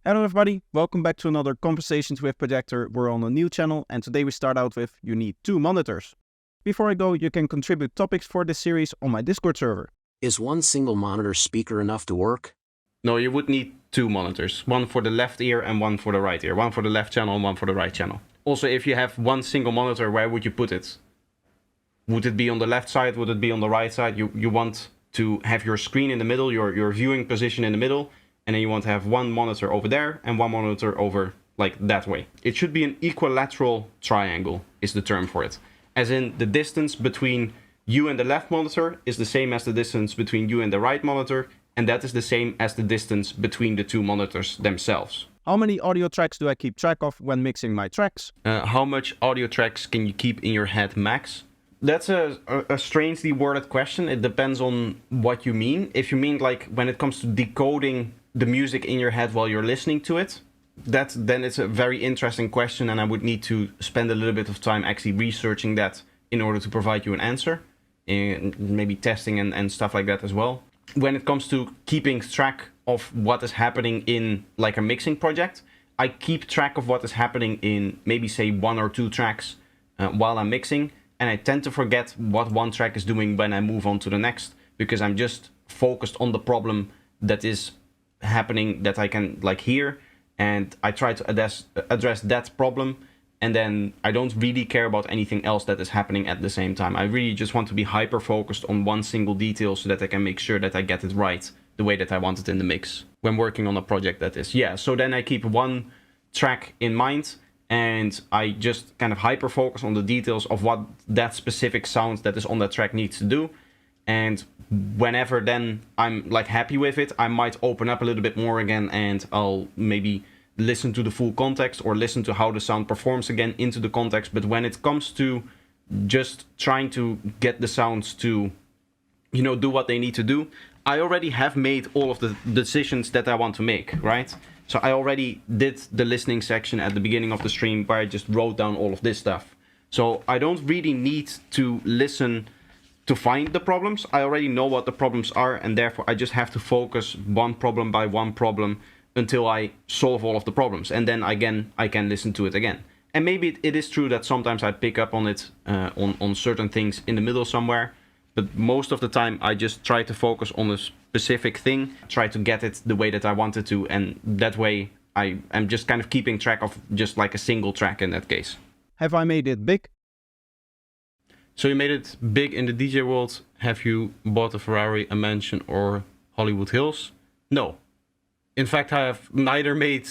Hello everybody, welcome back to another Conversations with Projektor. We're on a new channel and today we start out with you need 2 monitors. Before I go, you can contribute topics for this series on my Discord server. Is one single monitor speaker enough to work? No, you would need 2 monitors. One for the left ear and one for the right ear. One for the left channel and one for the right channel. Also, if you have one single monitor, where would you put it? Would it be on the left side? Would it be on the right side? You want to have your screen in the middle, your viewing position in the middle, and then you want to have one monitor over there and one monitor over like that way. It should be an equilateral triangle is the term for it. As in the distance between you and the left monitor is the same as the distance between you and the right monitor, and that is the same as the distance between the 2 monitors themselves. How many audio tracks do I keep track of when mixing my tracks? How much audio tracks can you keep in your head max? That's a strangely worded question. It depends on what you mean. If you mean like when it comes to decoding the music in your head while you're listening to it, then it's a very interesting question, and I would need to spend a little bit of time actually researching that in order to provide you an answer, and maybe testing and stuff like that as well. When it comes to keeping track of what is happening in like a mixing project, I keep track of what is happening in maybe say 1 or 2 tracks while I'm mixing, and I tend to forget what one track is doing when I move on to the next, because I'm just focused on the problem that is happening that I can like hear, and I try to address that problem, and then I don't really care about anything else that is happening at the same time. I really just want to be hyper focused on one single detail so that I can make sure that I get it right the way that I want it in the mix when working on a project that is. Yeah, so then I keep one track in mind and I just kind of hyper focus on the details of what that specific sound that is on that track needs to do. And whenever then I'm like happy with it, I might open up a little bit more again and I'll maybe listen to the full context or listen to how the sound performs again into the context. But when it comes to just trying to get the sounds to, you know, do what they need to do, I already have made all of the decisions that I want to make, right? So I already did the listening section at the beginning of the stream where I just wrote down all of this stuff. So I don't really need to listen to find the problems. I already know what the problems are, and therefore I just have to focus one problem by one problem until I solve all of the problems, and then again I can listen to it again. And maybe it is true that sometimes I pick up on it on certain things in the middle somewhere, but most of the time I just try to focus on a specific thing, try to get it the way that I want it to, and that way I am just kind of keeping track of just like a single track in that case. Have I made it big? So you made it big in the DJ world. Have you bought a Ferrari, a mansion, or Hollywood Hills? No. In fact, I have neither made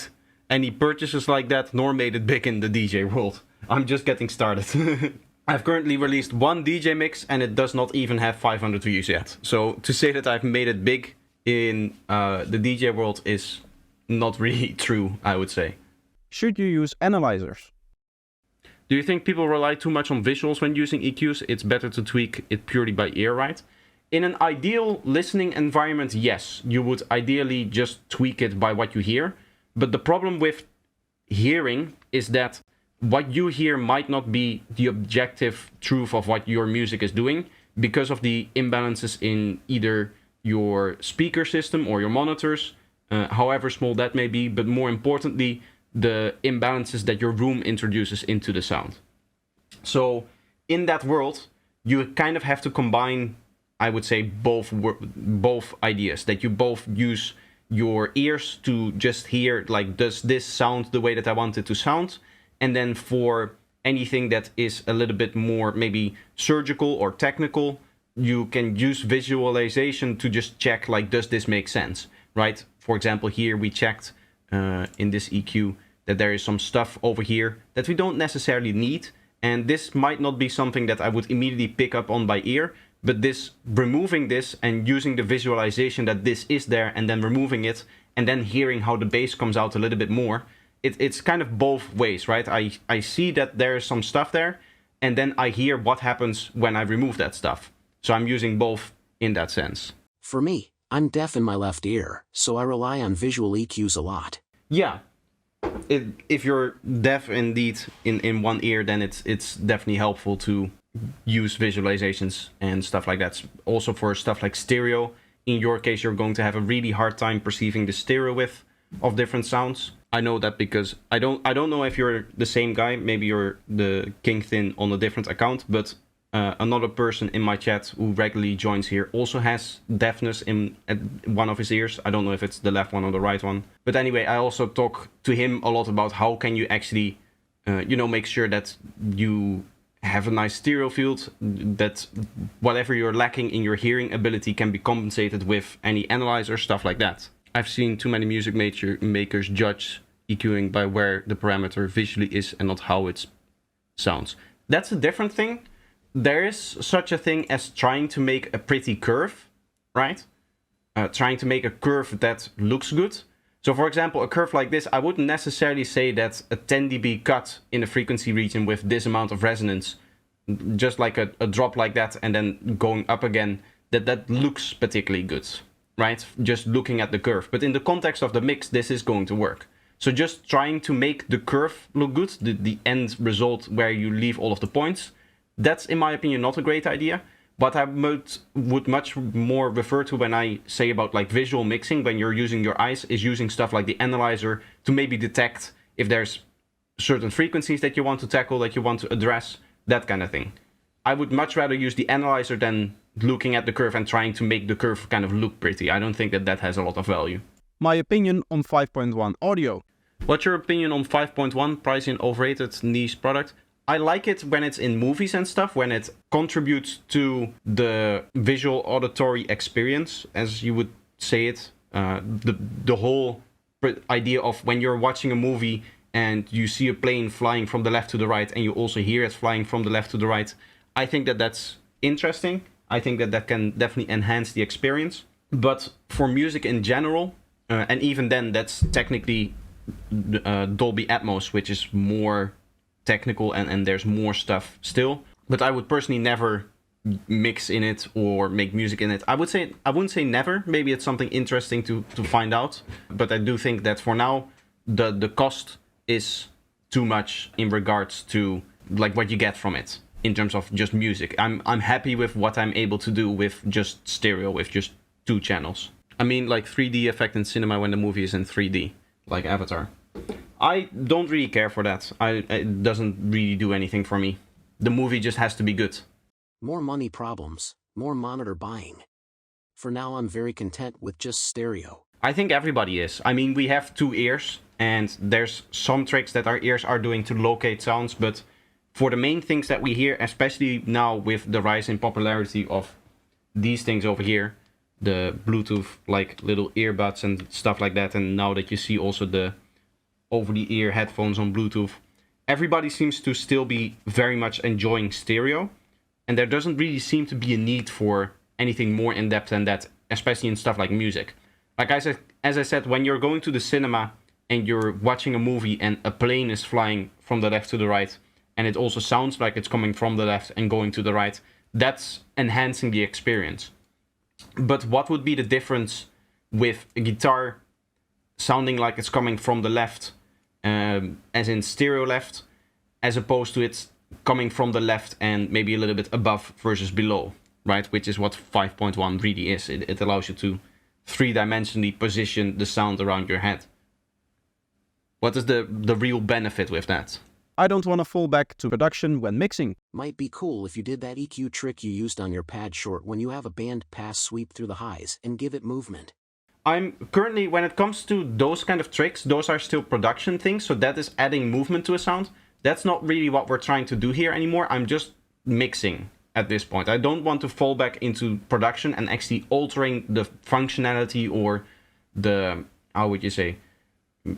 any purchases like that, nor made it big in the DJ world. I'm just getting started. I've currently released 1 DJ mix, and it does not even have 500 views yet. So to say that I've made it big in the DJ world is not really true, I would say. Should you use analyzers? Do you think people rely too much on visuals when using EQs? It's better to tweak it purely by ear, right? In an ideal listening environment, yes, you would ideally just tweak it by what you hear. But the problem with hearing is that what you hear might not be the objective truth of what your music is doing because of the imbalances in either your speaker system or your monitors, however small that may be, but more importantly, the imbalances that your room introduces into the sound. So in that world, you kind of have to combine, I would say, both ideas, that you both use your ears to just hear, like, does this sound the way that I want it to sound? And then for anything that is a little bit more maybe surgical or technical, you can use visualization to just check, like, does this make sense, right? For example, here we checked in this EQ that there is some stuff over here that we don't necessarily need. And this might not be something that I would immediately pick up on by ear, but this removing this and using the visualization that this is there and then removing it and then hearing how the bass comes out a little bit more, it's kind of both ways, right? I see that there is some stuff there and then I hear what happens when I remove that stuff. So I'm using both in that sense. For me, I'm deaf in my left ear, so I rely on visual EQs a lot. Yeah. If you're deaf indeed in one ear, then it's definitely helpful to use visualizations and stuff like that. Also for stuff like stereo, in your case, you're going to have a really hard time perceiving the stereo width of different sounds. I know that because I don't know if you're the same guy. Maybe you're the King Thin on a different account, but another person in my chat who regularly joins here also has deafness in one of his ears. I don't know if it's the left one or the right one. But anyway, I also talk to him a lot about how can you actually, make sure that you have a nice stereo field, that whatever you're lacking in your hearing ability can be compensated with any analyzer, stuff like that. I've seen too many music makers judge EQing by where the parameter visually is and not how it sounds. That's a different thing. There is such a thing as trying to make a pretty curve, right? Trying to make a curve that looks good. So for example, a curve like this, I wouldn't necessarily say that a 10 dB cut in a frequency region with this amount of resonance, just like a drop like that and then going up again, that looks particularly good, right? Just looking at the curve. But in the context of the mix, this is going to work. So just trying to make the curve look good, the end result where you leave all of the points, that's in my opinion not a great idea. But I would much more refer to when I say about like visual mixing, when you're using your eyes, is using stuff like the analyzer to maybe detect if there's certain frequencies that you want to tackle, that you want to address, that kind of thing. I would much rather use the analyzer than looking at the curve and trying to make the curve kind of look pretty. I don't think that has a lot of value. My opinion on 5.1 audio. What's your opinion on 5.1, pricey and overrated niche product? I like it when it's in movies and stuff, when it contributes to the visual auditory experience, as you would say it. The whole idea of when you're watching a movie and you see a plane flying from the left to the right and you also hear it flying from the left to the right. I think that's interesting. I think that can definitely enhance the experience. But for music in general, and even then that's technically Dolby Atmos, which is more technical and there's more stuff still. But I would personally never mix in it or make music in it. I wouldn't say never. Maybe it's something interesting to find out. But I do think that for now, the cost is too much in regards to like what you get from it in terms of just music. I'm happy with what I'm able to do with just stereo, with just 2 channels. I mean, like 3D effect in cinema when the movie is in 3D, like Avatar. I don't really care for that. It doesn't really do anything for me. The movie just has to be good. More money problems, more monitor buying. For now, I'm very content with just stereo. I think everybody is. I mean, we have 2 ears, and there's some tricks that our ears are doing to locate sounds, but for the main things that we hear, especially now with the rise in popularity of these things over here, the Bluetooth, like little earbuds and stuff like that, and now that you see also the over-the-ear headphones on Bluetooth, everybody seems to still be very much enjoying stereo, and there doesn't really seem to be a need for anything more in-depth than that, especially in stuff like music. Like as I said, when you're going to the cinema and you're watching a movie and a plane is flying from the left to the right, and it also sounds like it's coming from the left and going to the right, that's enhancing the experience. But what would be the difference with a guitar sounding like it's coming from the left, as in stereo left, as opposed to it's coming from the left and maybe a little bit above versus below, right? Which is what 5.1 really is. It allows you to 3-dimensionally position the sound around your head. What is the real benefit with that? I don't want to fall back to production when mixing. Might be cool if you did that EQ trick you used on your pad short when you have a band pass sweep through the highs and give it movement. I'm currently, when it comes to those kind of tricks, those are still production things, so that is adding movement to a sound. That's not really what we're trying to do here anymore. I'm just mixing at this point. I don't want to fall back into production and actually altering the functionality or the, how would you say,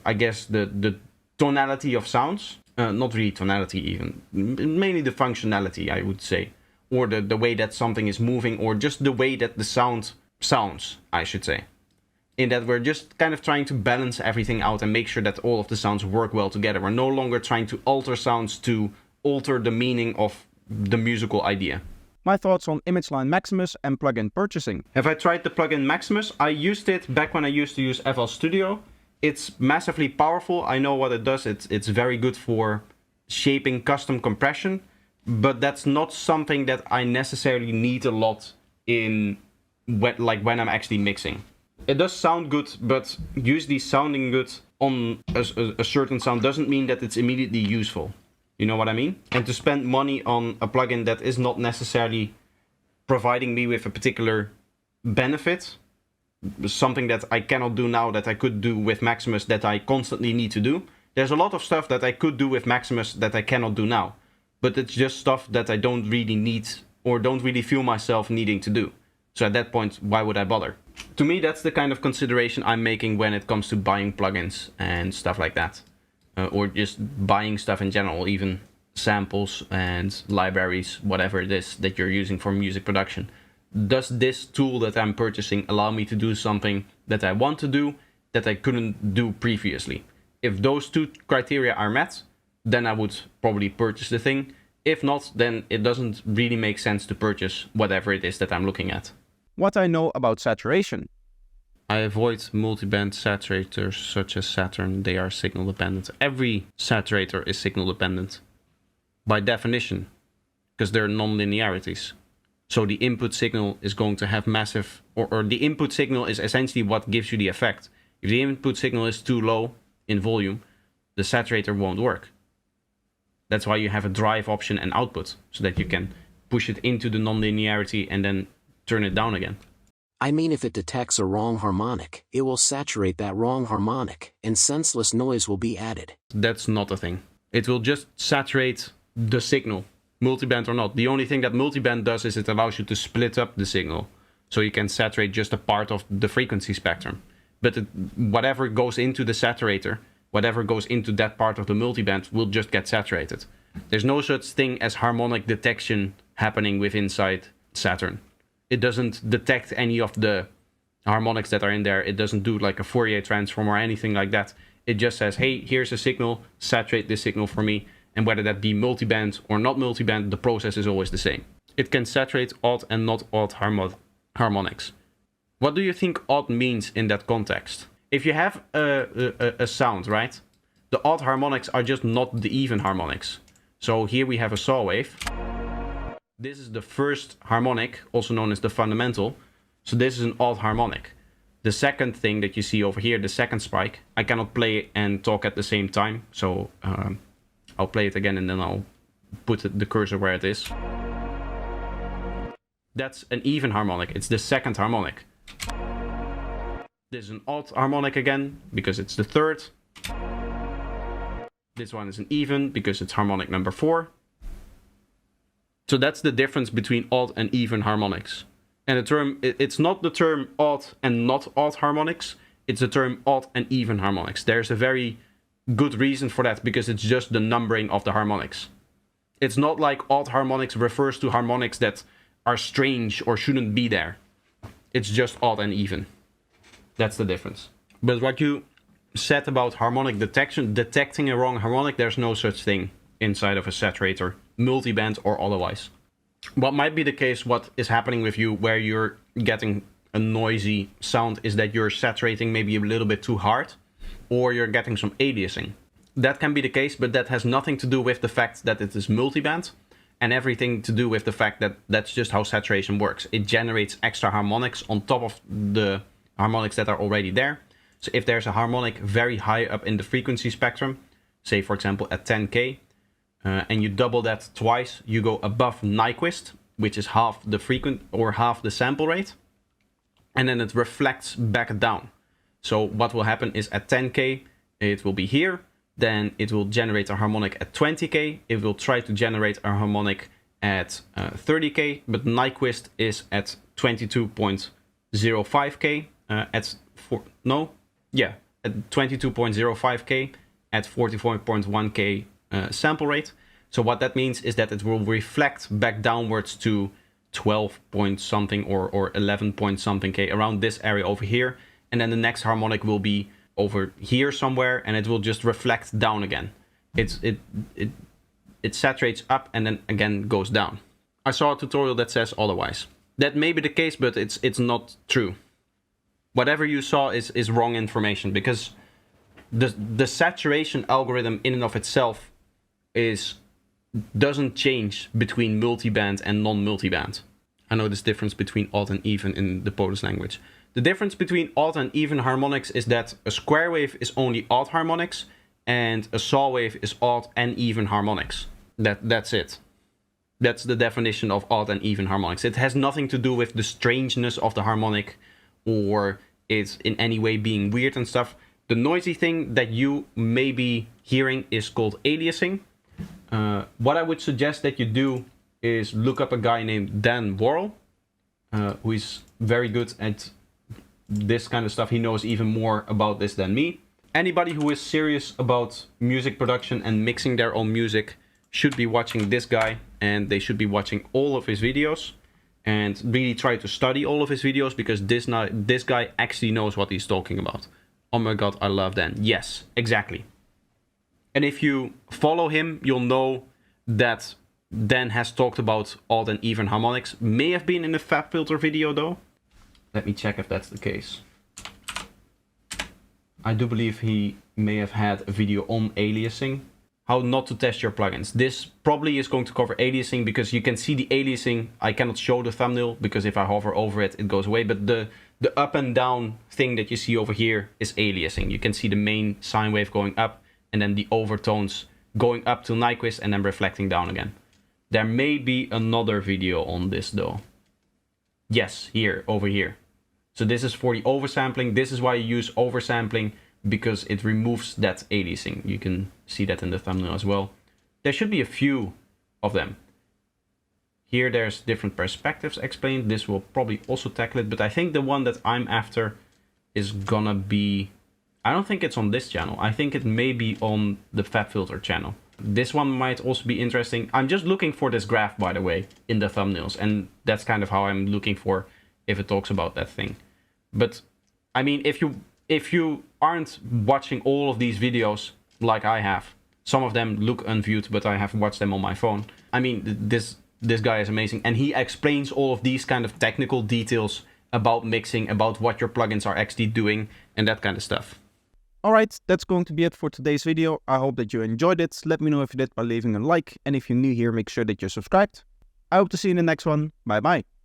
I guess the tonality of sounds. Not really tonality even, mainly the functionality, I would say. Or the way that something is moving, or just the way that the sound sounds, I should say. In that we're just kind of trying to balance everything out and make sure that all of the sounds work well together. We're no longer trying to alter sounds to alter the meaning of the musical idea. My thoughts on ImageLine Maximus and plugin purchasing. Have I tried the plugin Maximus? I used it back when I used to use FL Studio. It's massively powerful. I know what it does. It's very good for shaping custom compression, but that's not something that I necessarily need a lot in when I'm actually mixing. It does sound good, but usually sounding good on a certain sound doesn't mean that it's immediately useful. You know what I mean? And to spend money on a plugin that is not necessarily providing me with a particular benefit, something that I cannot do now that I could do with Maximus that I constantly need to do. There's a lot of stuff that I could do with Maximus that I cannot do now. But it's just stuff that I don't really need or don't really feel myself needing to do. So at that point, why would I bother? To me, that's the kind of consideration I'm making when it comes to buying plugins and stuff like that. Or just buying stuff in general, even samples and libraries, whatever it is that you're using for music production. Does this tool that I'm purchasing allow me to do something that I want to do that I couldn't do previously? If those two criteria are met, then I would probably purchase the thing. If not, then it doesn't really make sense to purchase whatever it is that I'm looking at. What I know about saturation. I avoid multiband saturators such as Saturn. They are signal dependent. Every saturator is signal dependent by definition, because they're non-linearities. So the input signal is going to have massive, or the input signal is essentially what gives you the effect. If the input signal is too low in volume, the saturator won't work. That's why you have a drive option and output, so that you can push it into the non-linearity and then turn it down again. I mean, if it detects a wrong harmonic, it will saturate that wrong harmonic, and senseless noise will be added. That's not a thing. It will just saturate the signal, multiband or not. The only thing that multiband does is it allows you to split up the signal, so you can saturate just a part of the frequency spectrum. But whatever goes into the saturator, whatever goes into that part of the multiband will just get saturated. There's no such thing as harmonic detection happening within inside Saturn. It doesn't detect any of the harmonics that are in there. It doesn't do like a Fourier transform or anything like that. It just says, hey, here's a signal, saturate this signal for me. And whether that be multiband or not multiband, the process is always the same. It can saturate odd and not odd harmonics. What do you think odd means in that context? If you have a sound, right? The odd harmonics are just not the even harmonics. So here we have a saw wave. This is the first harmonic, also known as the fundamental. So this is an odd harmonic. The second thing that you see over here, the second spike, I cannot play and talk at the same time. So I'll play it again and then I'll put the cursor where it is. That's an even harmonic. It's the second harmonic. This is an odd harmonic again, because it's the third. This one is an even, because it's harmonic number 4. So that's the difference between odd and even harmonics. And the term, it's not the term odd and not odd harmonics, it's the term odd and even harmonics. There's a very good reason for that, because it's just the numbering of the harmonics. It's not like odd harmonics refers to harmonics that are strange or shouldn't be there. It's just odd and even. That's the difference. But what you said about harmonic detection, detecting a wrong harmonic, there's no such thing inside of a saturator, multiband or otherwise. What might be the case, what is happening with you where you're getting a noisy sound, is that you're saturating maybe a little bit too hard, or you're getting some aliasing. That can be the case, but that has nothing to do with the fact that it is multiband, and everything to do with the fact that that's just how saturation works. It generates extra harmonics on top of the harmonics that are already there. So if there's a harmonic very high up in the frequency spectrum, say for example at 10K, and you double that twice, you go above Nyquist, which is half the half the sample rate, and then it reflects back down. So what will happen is at 10K, it will be here, then it will generate a harmonic at 20K, it will try to generate a harmonic at 30K, but Nyquist is at 22.05K, at 22.05K at 44.1K sample rate. So what that means is that it will reflect back downwards to 12 point something or 11 point something K, around this area over here. And then the next harmonic will be over here somewhere, and it will just reflect down again. It saturates up and then again goes down. I saw a tutorial that says otherwise. That may be the case, but it's not true. Whatever you saw is wrong information, because the saturation algorithm in and of itself doesn't change between multiband and non-multiband. I know this difference between odd and even in the Polish language. The difference between odd and even harmonics is that a square wave is only odd harmonics and a saw wave is odd and even harmonics. That's it. That's the definition of odd and even harmonics. It has nothing to do with the strangeness of the harmonic or it in any way being weird and stuff. The noisy thing that you may be hearing is called aliasing. What I would suggest that you do is look up a guy named Dan Worrell, who is very good at this kind of stuff. He knows even more about this than me. Anybody who is serious about music production and mixing their own music should be watching this guy, and they should be watching all of his videos and really try to study all of his videos, because this guy actually knows what he's talking about. Oh my god, I love Dan. Yes, exactly. And if you follow him, you'll know that Dan has talked about odd and even harmonics. May have been in the Fab Filter video though. Let me check if that's the case. I do believe he may have had a video on aliasing. How not to test your plugins. This probably is going to cover aliasing, because you can see the aliasing. I cannot show the thumbnail because if I hover over it, it goes away. But the up and down thing that you see over here is aliasing. You can see the main sine wave going up and then the overtones going up to Nyquist and then reflecting down again. There may be another video on this though. Yes, here, over here. So this is for the oversampling. This is why you use oversampling, because it removes that aliasing. You can see that in the thumbnail as well. There should be a few of them. Here there's different perspectives explained. This will probably also tackle it, but I think the one that I'm after is gonna be... I don't think it's on this channel. I think it may be on the Fab Filter channel. This one might also be interesting. I'm just looking for this graph, by the way, in the thumbnails, and that's kind of how I'm looking for if it talks about that thing. But I mean, if you aren't watching all of these videos like I have, some of them look unviewed, but I have watched them on my phone. I mean, this guy is amazing, and he explains all of these kind of technical details about mixing, about what your plugins are actually doing, and that kind of stuff. Alright, that's going to be it for today's video. I hope that you enjoyed it. Let me know if you did by leaving a like, and if you're new here, make sure that you're subscribed. I hope to see you in the next one. Bye bye.